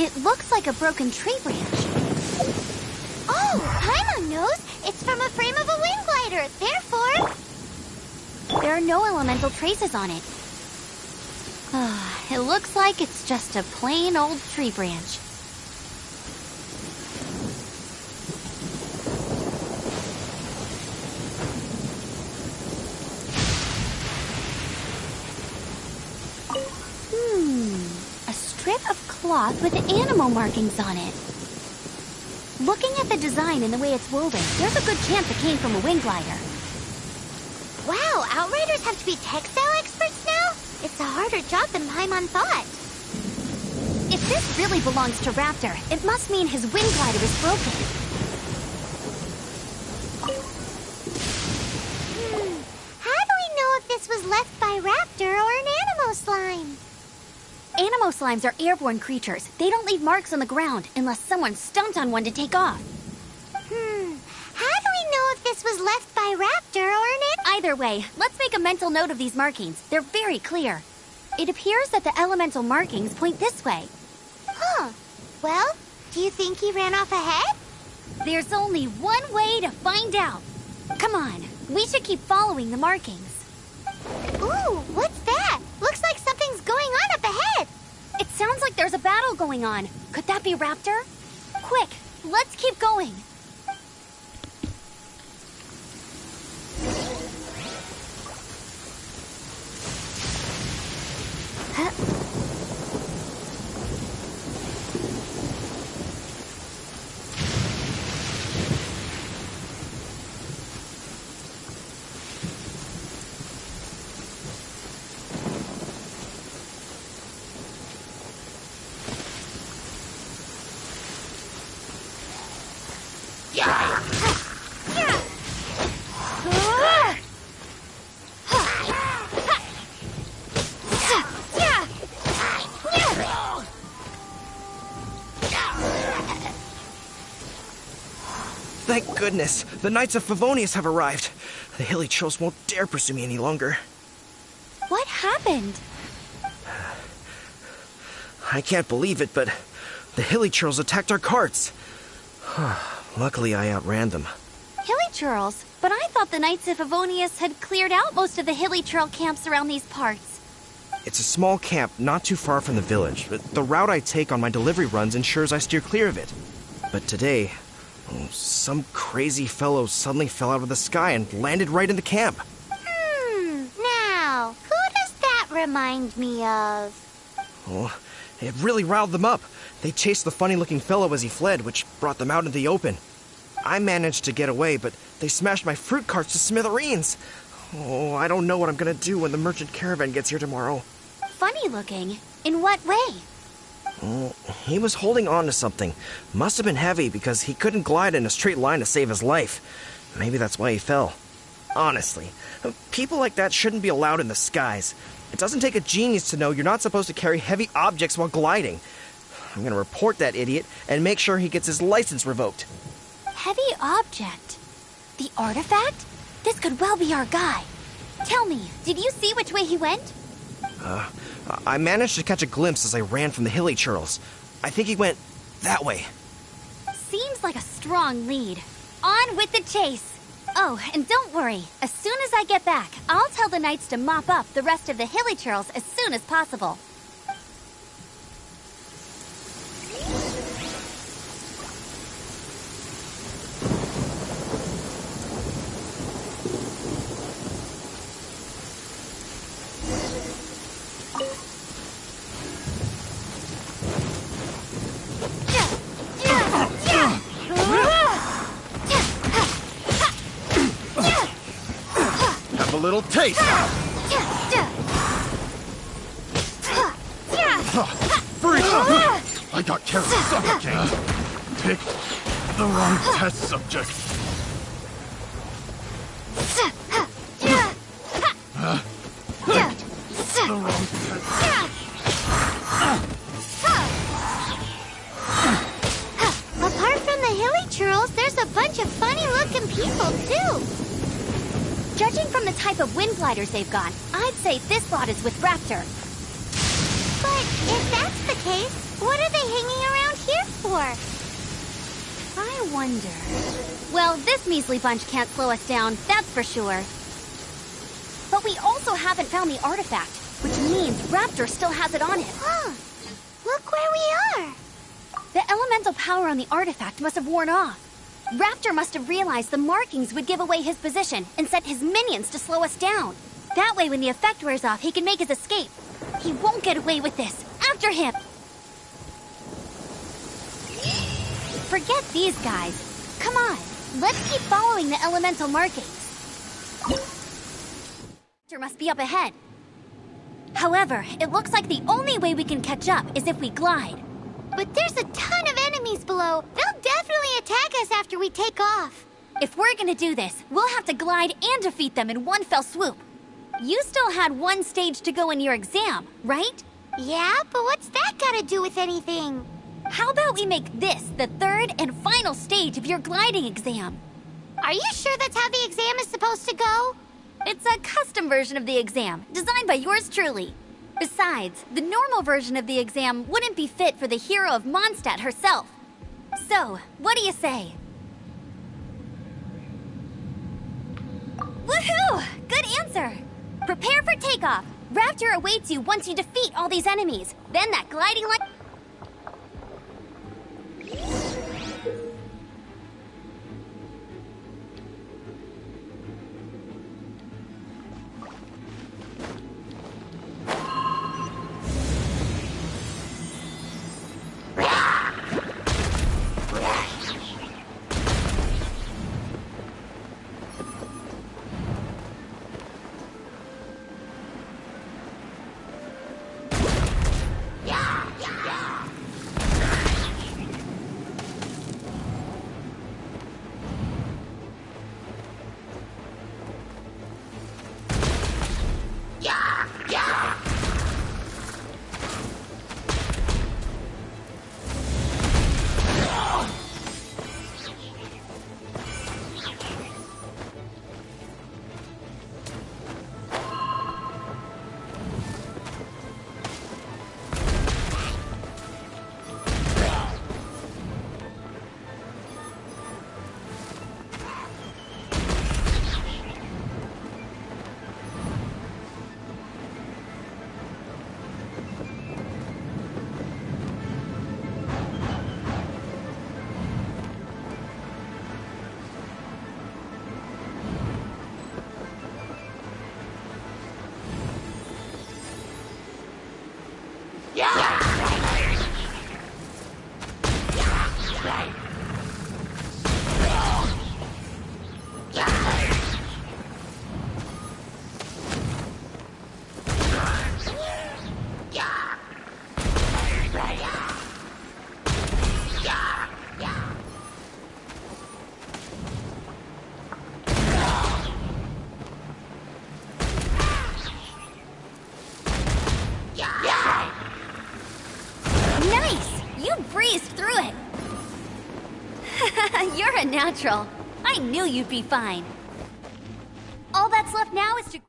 It looks like a broken tree branch. Oh, Paimon knows! It's from a frame of a wind glider, therefore... There are no elemental traces on it. It looks like it's just a plain old tree branch. A strip of cloth with animal markings on it. Looking at the design and the way it's woven, there's a good chance it came from a wind glider. Wow, Outriders have to be textile experts now? It's a harder job than Paimon thought. If this really belongs to Raptor, it must mean his wind glider is broken. How do we know if this was left by Raptor or an Animo slime? Animo slimes are airborne creatures. They don't leave marks on the ground unless someone stomped on one to take off. How do we know if this was left by Raptor or an Animo? Either way, let's make a mental note of these markings. They're very clear. It appears that the elemental markings point this way. Huh. Well, do you think he ran off ahead? There's only one way to find out. Come on, we should keep following the markings. Ooh, what's that? Looks like something's going on up ahead. It sounds like there's a battle going on. Could that be Raptor? Quick, let's keep going. Thank goodness, the Knights of Favonius have arrived. The hilly trolls won't dare pursue me any longer. What happened? I can't believe it, but the hilly trolls attacked our carts. Luckily, I outran them. Hilly churls? But I thought the Knights of Favonius had cleared out most of the hilly churl camps around these parts. It's a small camp not too far from the village. The route I take on my delivery runs ensures I steer clear of it. But today, some crazy fellow suddenly fell out of the sky and landed right in the camp. Now, who does that remind me of? Oh, it really riled them up. They chased the funny-looking fellow as he fled, which brought them out into the open. I managed to get away, but they smashed my fruit carts to smithereens. Oh, I don't know what I'm gonna do when the merchant caravan gets here tomorrow. Funny looking? In what way? Oh, he was holding on to something. Must have been heavy because he couldn't glide in a straight line to save his life. Maybe that's why he fell. Honestly, people like that shouldn't be allowed in the skies. It doesn't take a genius to know you're not supposed to carry heavy objects while gliding. I'm gonna report that idiot and make sure he gets his license revoked. Heavy object? The artifact? This could well be our guy. Tell me, did you see which way he went? I managed to catch a glimpse as I ran from the hilly churls. I think he went that way. Seems like a strong lead. On with the chase. Oh, and don't worry. As soon as I get back, I'll tell the knights to mop up the rest of the hilly churls as soon as possible. Have a little taste. Freeze! I got carried suffocating. Picked the wrong test subject. Picked the wrong test. Apart from the hilly churls, there's a bunch of funny-looking people, too. Judging from the type of wind gliders they've got, I'd say this lot is with Raptor. But if that's the case, what are they hanging around for? I wonder... Well, this measly bunch can't slow us down, that's for sure. But we also haven't found the artifact, which means Raptor still has it on him. Huh. Look where we are. The elemental power on the artifact must have worn off. Raptor must have realized the markings would give away his position and sent his minions to slow us down. That way, when the effect wears off, he can make his escape. He won't get away with this. After him! Forget these guys. Come on, let's keep following the elemental markings. Raptor must be up ahead. However, it looks like the only way we can catch up is if we glide. But there's a ton of enemies below. They'll definitely attack us after we take off. If we're gonna do this, we'll have to glide and defeat them in one fell swoop. You still had one stage to go in your exam, right? Yeah, but what's that gotta do with anything? How about we make this the third and final stage of your gliding exam? Are you sure that's how the exam is supposed to go? It's a custom version of the exam, designed by yours truly. Besides, the normal version of the exam wouldn't be fit for the hero of Mondstadt herself. So, what do you say? Woohoo! Good answer! Prepare for takeoff. Raptor awaits you once you defeat all these enemies. Then that gliding like... You're a natural. I knew you'd be fine. All that's left now is to...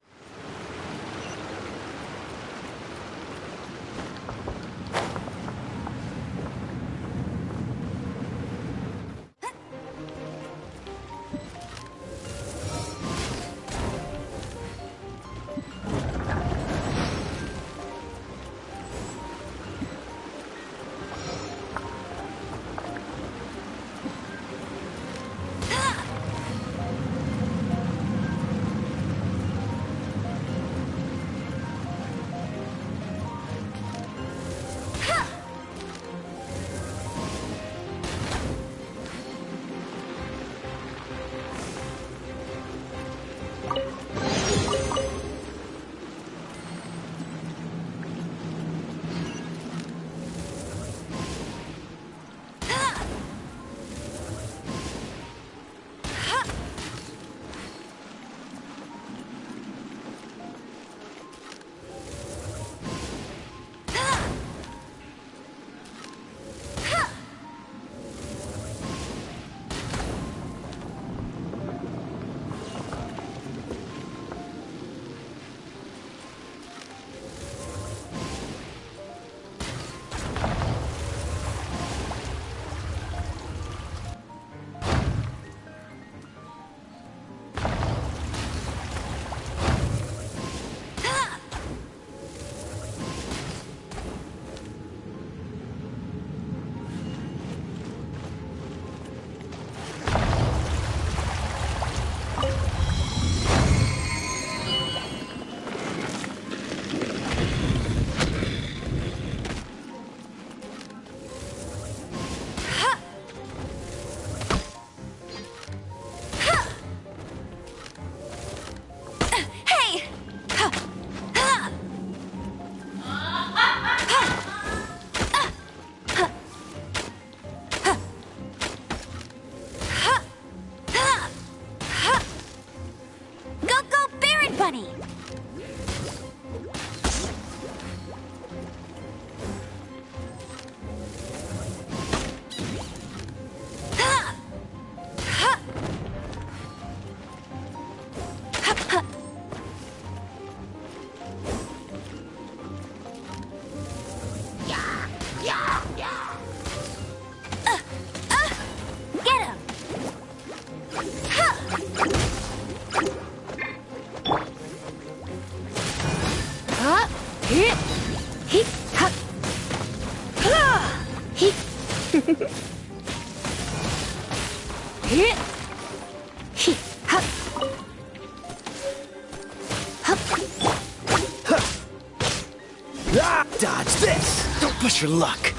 Dodge this! Don't push your luck.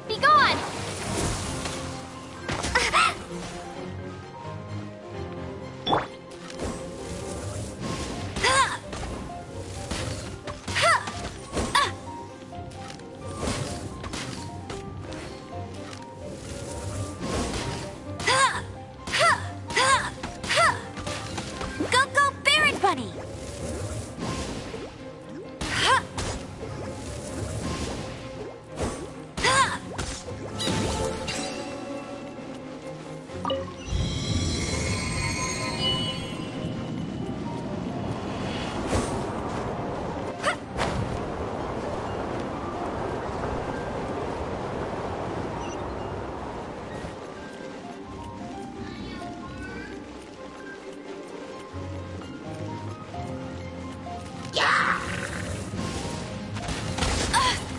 Be gone! Go, Baron Bunny!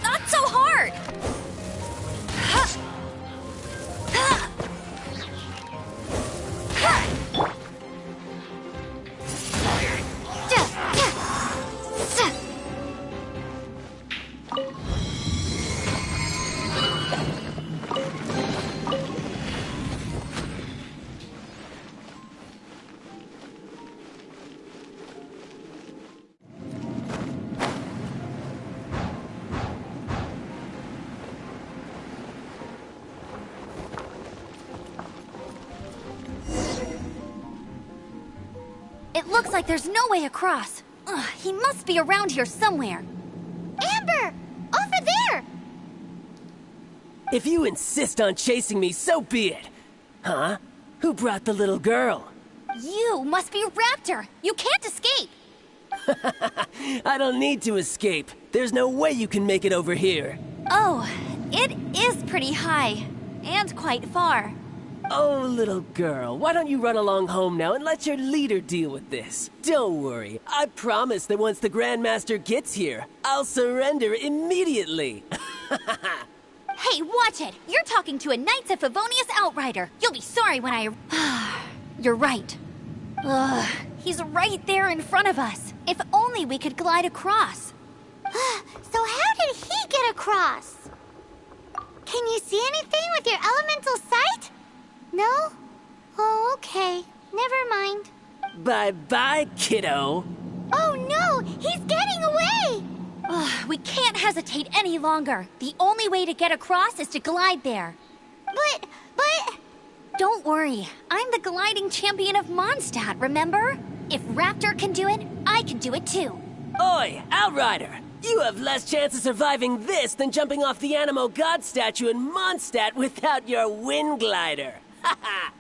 Not so hard! It looks like there's no way across. Ugh, he must be around here somewhere. Amber! Over there! If you insist on chasing me, so be it. Huh? Who brought the little girl? You must be Raptor. You can't escape. I don't need to escape. There's no way you can make it over here. Oh, it is pretty high. And quite far. Oh, little girl, why don't you run along home now and let your leader deal with this? Don't worry, I promise that once the Grandmaster gets here, I'll surrender immediately. Hey, watch it! You're talking to a Knights of Favonius outrider. You'll be sorry when I... You're right. Ugh, he's right there in front of us. If only we could glide across. So how did he get across? Can you see anything with your elemental sight? No? Oh, okay. Never mind. Bye-bye, kiddo. Oh no! He's getting away! Ugh, we can't hesitate any longer. The only way to get across is to glide there. But... Don't worry. I'm the gliding champion of Mondstadt, remember? If Raptor can do it, I can do it too. Oi, Outrider! You have less chance of surviving this than jumping off the Animo God statue in Mondstadt without your wind glider. Haha!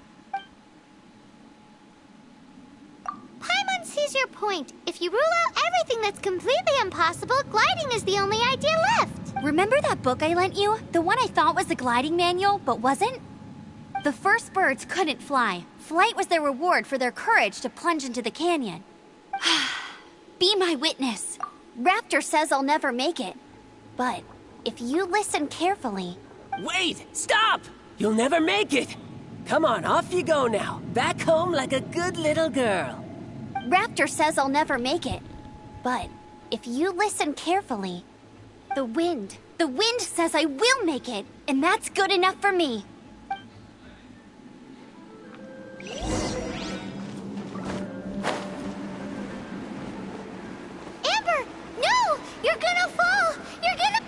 Paimon sees your point. If you rule out everything that's completely impossible, gliding is the only idea left. Remember that book I lent you? The one I thought was the gliding manual, but wasn't? The first birds couldn't fly. Flight was their reward for their courage to plunge into the canyon. Be my witness. Raptor says I'll never make it. But if you listen carefully... Wait! Stop! You'll never make it! Come on, off you go now. Back home like a good little girl. Raptor says I'll never make it. But if you listen carefully... The wind says I will make it. And that's good enough for me. Amber! No! You're gonna fall! You're gonna...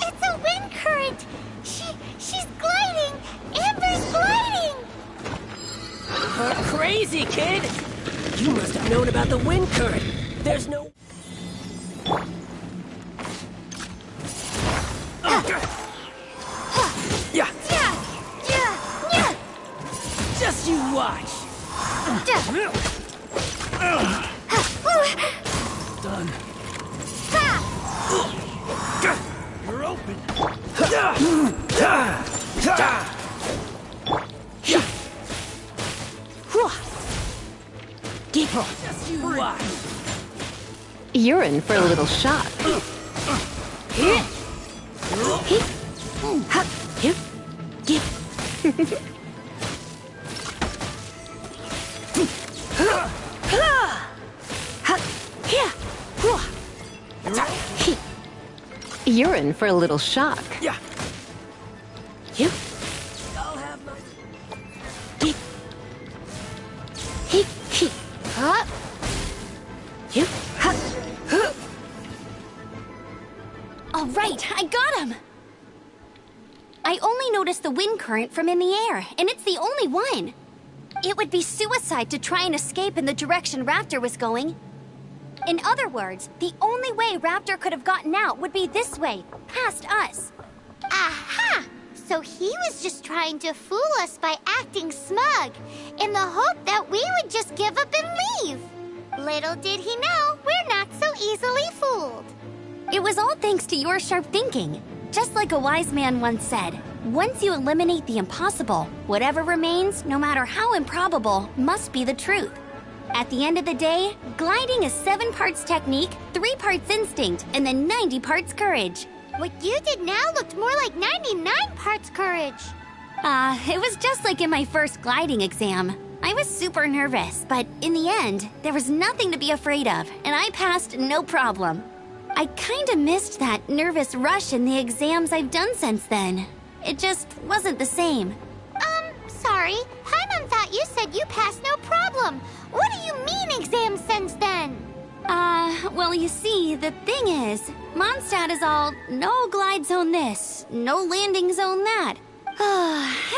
It's a wind current! She's gliding! Amber's gliding! Crazy, kid! You must have known about the wind current. There's no... Yeah. Just you watch! Done. You're open. Just you watch. You're in for a little shock. You're in for a little shock. Yeah. You. I'll have my... You. All right, I got him! I only noticed the wind current from in the air, and it's the only one. It would be suicide to try and escape in the direction Raptor was going. In other words, the only way Raptor could have gotten out would be this way, past us. Aha! So he was just trying to fool us by acting smug, in the hope that we would just give up and leave. Little did he know we're not so easily fooled. It was all thanks to your sharp thinking. Just like a wise man once said, once you eliminate the impossible, whatever remains, no matter how improbable, must be the truth. At the end of the day, gliding is 7 parts technique, 3 parts instinct, and then 90 parts courage. What you did now looked more like 99 parts courage. It was just like in my first gliding exam. I was super nervous, but in the end, there was nothing to be afraid of, and I passed no problem. I kinda missed that nervous rush in the exams I've done since then. It just wasn't the same. Sorry. Paimon thought you said you passed no problem. What do you mean exams since then? Well, you see, the thing is, Mondstadt is all no glide zone this, no landing zone that.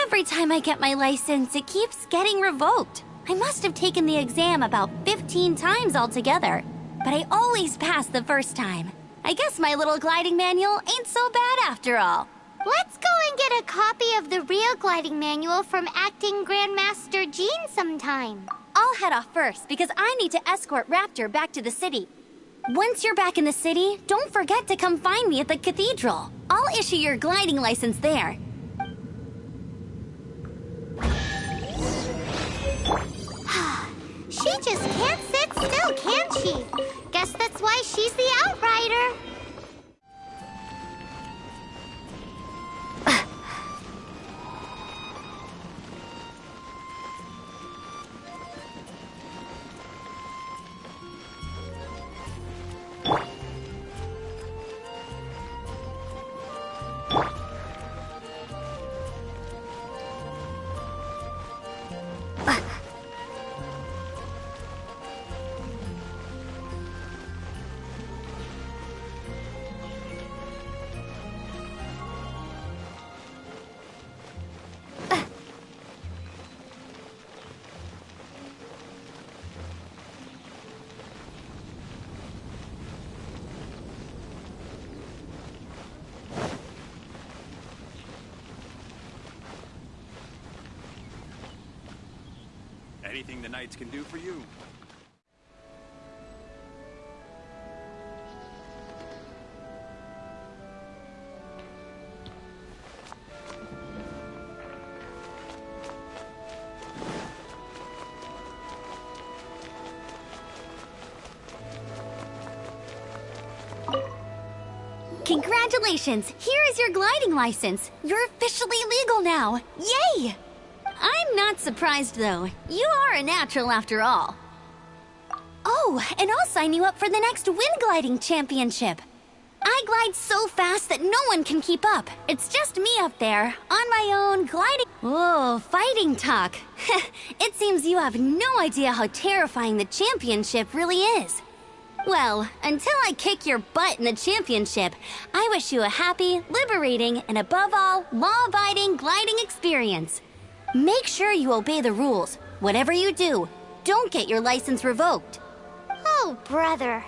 Every time I get my license, it keeps getting revoked. I must have taken the exam about 15 times altogether, but I always pass the first time. I guess my little gliding manual ain't so bad after all. Let's go and get a copy of the real gliding manual from Acting Grandmaster Jean sometime. I'll head off first because I need to escort Raptor back to the city. Once you're back in the city, don't forget to come find me at the cathedral. I'll issue your gliding license there. She just can't sit still, can she? Guess that's why she's the outrider. Anything the Knights can do for you. Congratulations! Here is your gliding license. You're officially legal now. Yay! I'm not surprised, though. You are a natural after all. Oh, and I'll sign you up for the next wind gliding championship. I glide so fast that no one can keep up. It's just me up there, on my own, gliding... Oh, fighting talk. It seems you have no idea how terrifying the championship really is. Well, until I kick your butt in the championship, I wish you a happy, liberating, and above all, law-abiding gliding experience. Make sure you obey the rules. Whatever you do, don't get your license revoked. Oh, brother.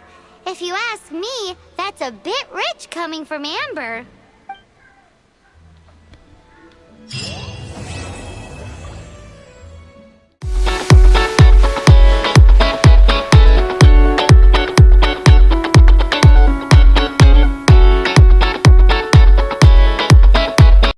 If you ask me, that's a bit rich coming from Amber.